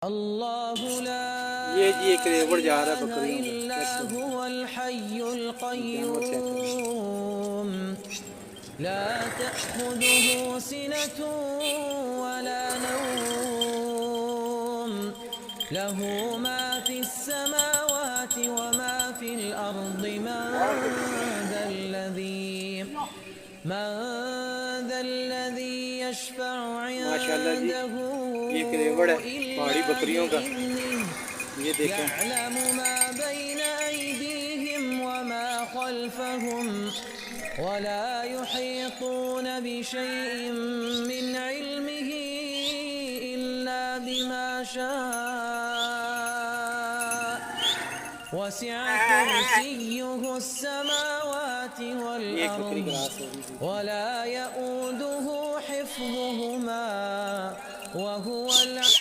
اللہ لا یہ جی ایک ریوڑ جا رہا ہے الہ بکریوں الا کا هو الحی القیوم لا تأخذه سنة ولا نوم له ما في السماوات وما في الأرض من ذا الذي يشفع ماشاءاللہ جی عنده یہ ایک ریوڑ ہے پہاڑی إلا بکریوں کا، بإذنه یہ دیکھیں يعلم ما بين أيديهم وما خلفهم ولا يحيطون بشيء من علمه إلا بما شاء وسع كرسيه السماوات یہ ایک بکری والأرض گراس ہے جی۔ ولا يؤوده حفظهما وهو العلي